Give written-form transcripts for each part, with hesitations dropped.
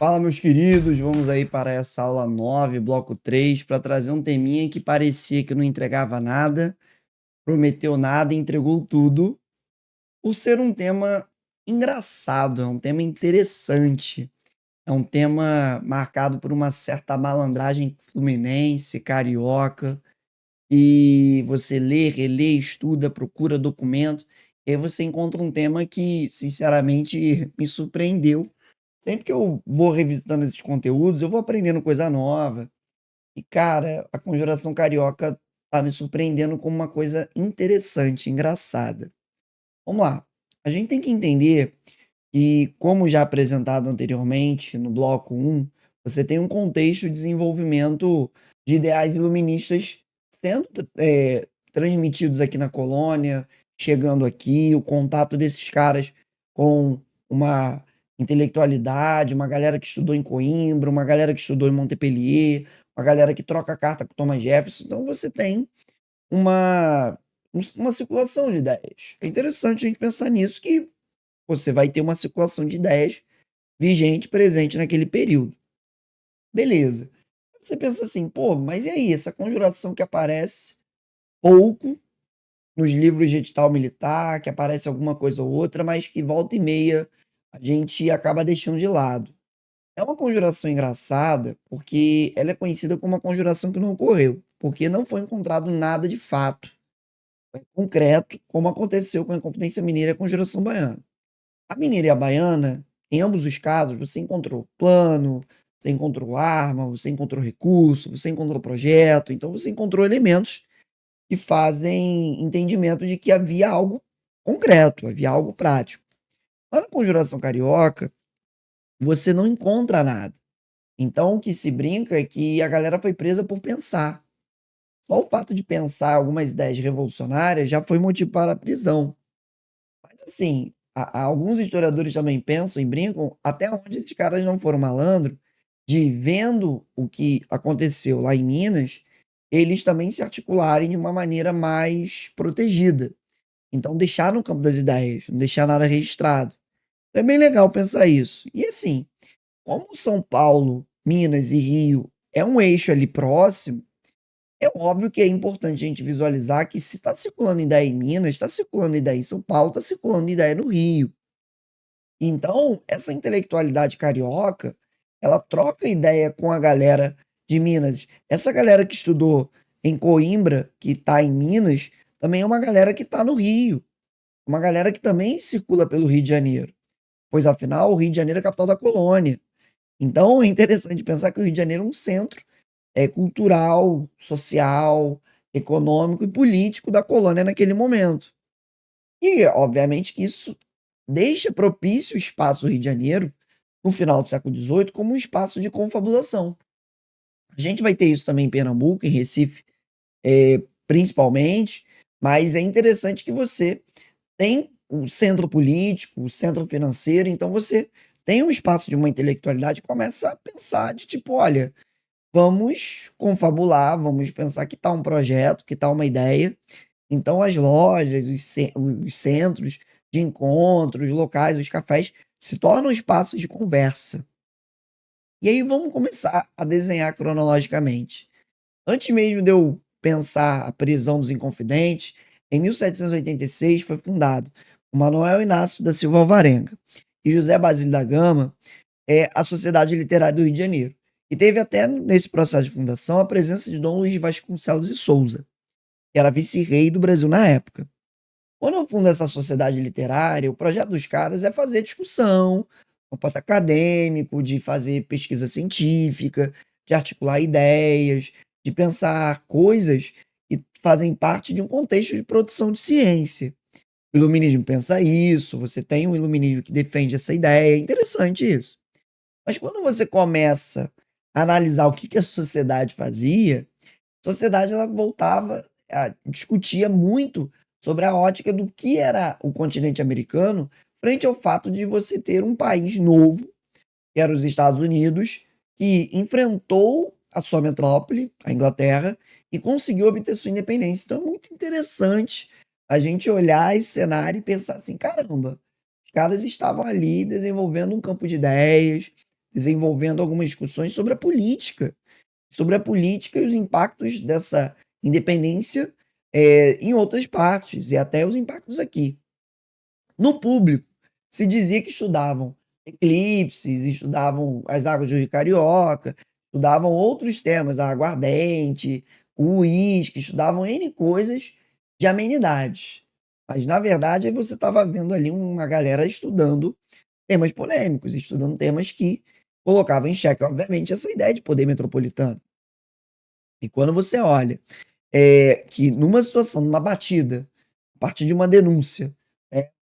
Fala, meus queridos, vamos aí para essa aula 9, bloco 3, para trazer um teminha que parecia que não entregava nada, prometeu nada e entregou tudo, por ser um tema engraçado, é um tema interessante, é um tema marcado por uma certa malandragem fluminense, carioca, e você lê, relê, estuda, procura documento, e aí você encontra um tema que, sinceramente, me surpreendeu. Sempre que eu vou revisitando esses conteúdos, eu vou aprendendo coisa nova. E, cara, a conjuração carioca tá me surpreendendo como uma coisa interessante, engraçada. Vamos lá. A gente tem que entender que, como já apresentado anteriormente no bloco um, você tem um contexto de desenvolvimento de ideais iluministas sendo transmitidos aqui na colônia, chegando aqui, o contato desses caras com uma intelectualidade, uma galera que estudou em Coimbra, uma galera que estudou em Montpellier, uma galera que troca carta com Thomas Jefferson. Então você tem uma, uma circulação de ideias. É interessante a gente pensar nisso, que você vai ter uma circulação de ideias vigente, presente naquele período. Beleza. Você pensa assim, pô, mas e aí, essa conjuração que aparece pouco nos livros de edital militar, que aparece alguma coisa ou outra, mas que volta e meia a gente acaba deixando de lado. É uma conjuração engraçada, porque ela é conhecida como uma conjuração que não ocorreu, porque não foi encontrado nada de fato concreto, como aconteceu com a Inconfidência Mineira e a Conjuração Baiana. A mineira e a baiana, em ambos os casos, você encontrou plano, você encontrou arma, você encontrou recurso, você encontrou projeto, então você encontrou elementos que fazem entendimento de que havia algo concreto, havia algo prático. Mas na conjuração carioca, você não encontra nada. Então o que se brinca é que a galera foi presa por pensar. Só o fato de pensar algumas ideias revolucionárias já foi motivo para a prisão. Mas assim, alguns historiadores também pensam e brincam até onde esses caras não foram malandro, de vendo o que aconteceu lá em Minas, eles também se articularem de uma maneira mais protegida. Então deixar no campo das ideias, não deixar nada registrado. É bem legal pensar isso. E assim, como São Paulo, Minas e Rio é um eixo ali próximo, é óbvio que é importante a gente visualizar que se está circulando ideia em Minas, está circulando ideia em São Paulo, está circulando ideia no Rio. Então, essa intelectualidade carioca, ela troca ideia com a galera de Minas. Essa galera que estudou em Coimbra, que está em Minas, também é uma galera que está no Rio. Uma galera que também circula pelo Rio de Janeiro. Pois, afinal, o Rio de Janeiro é a capital da colônia. Então, é interessante pensar que o Rio de Janeiro é um centro cultural, social, econômico e político da colônia naquele momento. E, obviamente, que isso deixa propício o espaço Rio de Janeiro, no final do século XVIII, como um espaço de confabulação. A gente vai ter isso também em Pernambuco, em Recife, principalmente, mas é interessante que você tem o centro político, o centro financeiro, então você tem um espaço de uma intelectualidade que começa a pensar de tipo, olha, vamos confabular, vamos pensar que tal um projeto, que tal uma ideia. Então as lojas, os centros de encontro, os locais, os cafés, se tornam espaços de conversa. E aí vamos começar a desenhar cronologicamente. Antes mesmo de eu pensar a prisão dos Inconfidentes, em 1786 foi fundado o Manuel Inácio da Silva Alvarenga e José Basílio da Gama a Sociedade Literária do Rio de Janeiro. E teve até nesse processo de fundação a presença de Dom Luiz de Vasconcelos e Souza, que era vice-rei do Brasil na época. Quando eu fundo essa sociedade literária, o projeto dos caras é fazer discussão, um ponto acadêmico, de fazer pesquisa científica, de articular ideias, de pensar coisas que fazem parte de um contexto de produção de ciência. O iluminismo pensa isso, você tem um iluminismo que defende essa ideia, é interessante isso. Mas quando você começa a analisar o que que a sociedade fazia, a sociedade ela voltava discutia muito sobre a ótica do que era o continente americano, frente ao fato de você ter um país novo, que era os Estados Unidos, que enfrentou a sua metrópole, a Inglaterra, e conseguiu obter sua independência. Então é muito interessante a gente olhar esse cenário e pensar assim: caramba, os caras estavam ali desenvolvendo um campo de ideias, desenvolvendo algumas discussões sobre a política e os impactos dessa independência em outras partes, e até os impactos aqui. No público, se dizia que estudavam eclipses, estudavam as águas do Rio Carioca, estudavam outros temas, a aguardente, o uísque, estudavam N coisas de amenidades. Mas, na verdade, aí você estava vendo ali uma galera estudando temas polêmicos, estudando temas que colocavam em xeque, obviamente, essa ideia de poder metropolitano. E quando você olha que numa situação, numa batida, a partir de uma denúncia,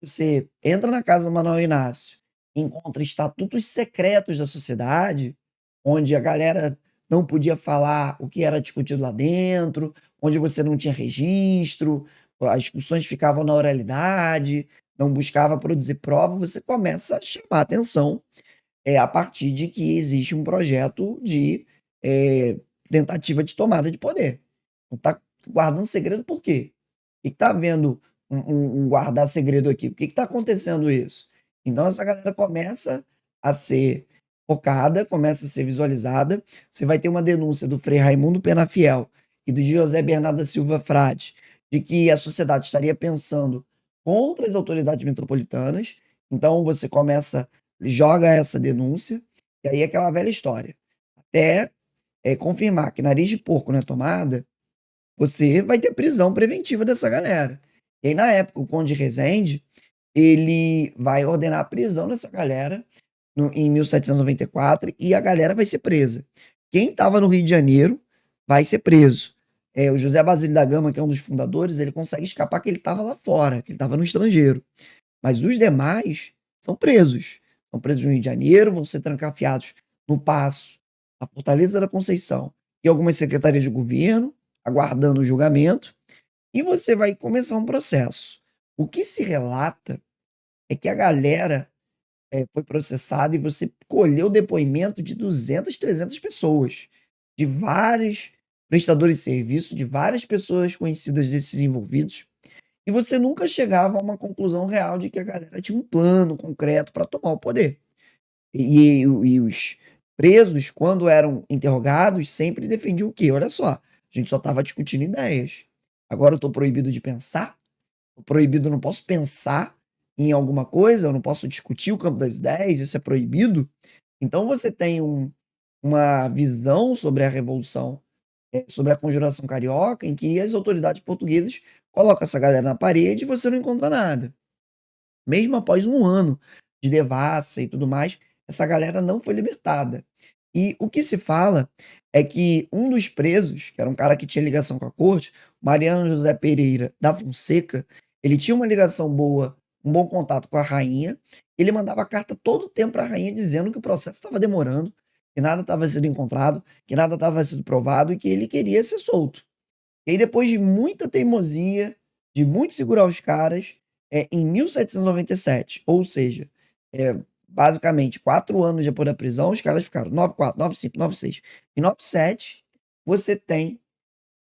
você entra na casa do Manuel Inácio, encontra estatutos secretos da sociedade, onde a galera não podia falar o que era discutido lá dentro, onde você não tinha registro, as discussões ficavam na oralidade, não buscava produzir prova, você começa a chamar atenção a partir de que existe um projeto de tentativa de tomada de poder. Não está guardando segredo por quê? O que está havendo um guardar segredo aqui? Por que está acontecendo isso? Então essa galera começa a ser focada, começa a ser visualizada. Você vai ter uma denúncia do Frei Raimundo Penafiel e do José Bernardo da Silva Frade de que a sociedade estaria pensando contra as autoridades metropolitanas. Então você começa, joga essa denúncia, e aí é aquela velha história. Até confirmar que nariz de porco não é tomada, você vai ter prisão preventiva dessa galera. E aí, na época, o Conde Rezende, ele vai ordenar a prisão dessa galera em 1794 e a galera vai ser presa. Quem estava no Rio de Janeiro vai ser preso. O José Basílio da Gama, que é um dos fundadores, ele consegue escapar que ele estava lá fora, que ele estava no estrangeiro. Mas os demais são presos. São presos no Rio de Janeiro, vão ser trancafiados no Paço, na Fortaleza da Conceição e algumas secretarias de governo, aguardando o julgamento, e você vai começar um processo. O que se relata é que a galera foi processada e você colheu o depoimento de 200, 300 pessoas, de vários prestadores de serviço, de várias pessoas conhecidas desses envolvidos, e você nunca chegava a uma conclusão real de que a galera tinha um plano concreto para tomar o poder. E os presos, quando eram interrogados, sempre defendiam o quê? Olha só, a gente só estava discutindo ideias. Agora eu estou proibido de pensar? Tô proibido, eu não posso pensar em alguma coisa, eu não posso discutir o campo das ideias, isso é proibido. Então você tem uma visão sobre a Revolução, sobre a Conjuração Carioca, em que as autoridades portuguesas colocam essa galera na parede e você não encontra nada. Mesmo após um ano de devassa e tudo mais, essa galera não foi libertada. E o que se fala é que um dos presos, que era um cara que tinha ligação com a corte, Mariano José Pereira da Fonseca, ele tinha uma ligação boa, um bom contato com a rainha. Ele mandava carta todo o tempo para a rainha dizendo que o processo estava demorando, que nada estava sendo encontrado, que nada estava sendo provado e que ele queria ser solto. E aí, depois de muita teimosia, de muito segurar os caras, em 1797, ou seja, basicamente 4 anos depois da prisão, os caras ficaram 94, 95, 96. Em 97, você tem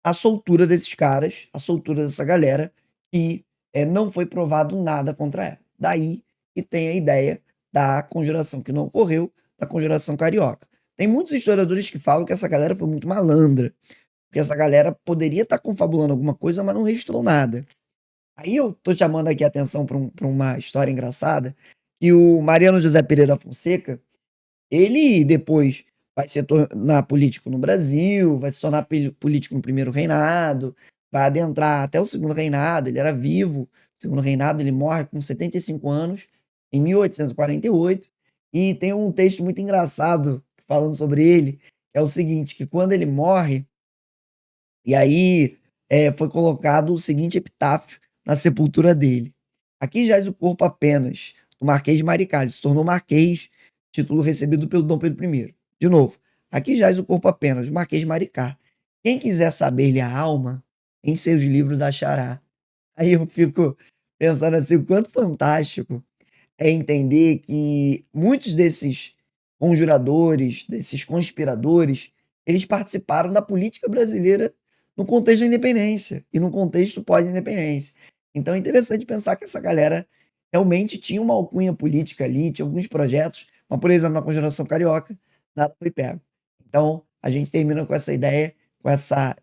a soltura desses caras, a soltura dessa galera, e não foi provado nada contra ela. Daí que tem a ideia da conjuração que não ocorreu, da conjuração carioca. Tem muitos historiadores que falam que essa galera foi muito malandra, porque essa galera poderia estar confabulando alguma coisa, mas não registrou nada. Aí eu tô chamando aqui a atenção para uma história engraçada, que o Mariano José Pereira Fonseca, ele depois vai se tornar político no Brasil, vai se tornar político no primeiro reinado, vai adentrar até o segundo reinado, ele era vivo, no segundo reinado ele morre com 75 anos, em 1848, e tem um texto muito engraçado falando sobre ele, que é o seguinte, que quando ele morre, e aí foi colocado o seguinte epitáfio na sepultura dele: aqui jaz o corpo apenas do Marquês de Maricá. Ele se tornou Marquês, título recebido pelo Dom Pedro I. De novo, aqui jaz o corpo apenas do Marquês de Maricá. Quem quiser saber-lhe a alma, em seus livros achará. Aí eu fico pensando assim, o quanto fantástico é entender que muitos desses conjuradores, desses conspiradores, eles participaram da política brasileira no contexto da independência e no contexto pós-independência. Então é interessante pensar que essa galera realmente tinha uma alcunha política ali, tinha alguns projetos, mas, por exemplo, na conjuração carioca, nada foi pego. Então, a gente termina com essa ideia,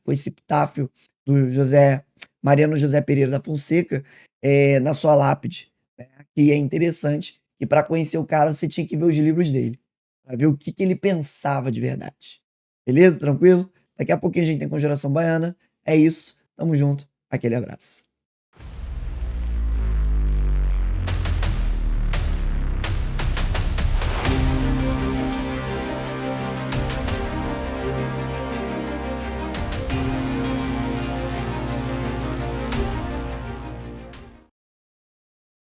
com esse epitáfio do Mariano José Pereira da Fonseca, na sua lápide, né? Que é interessante, que para conhecer o cara você tinha que ver os livros dele, para ver o que, que ele pensava de verdade. Beleza? Tranquilo? Daqui a pouquinho a gente tem Conjuração Baiana. É isso. Tamo junto. Aquele abraço.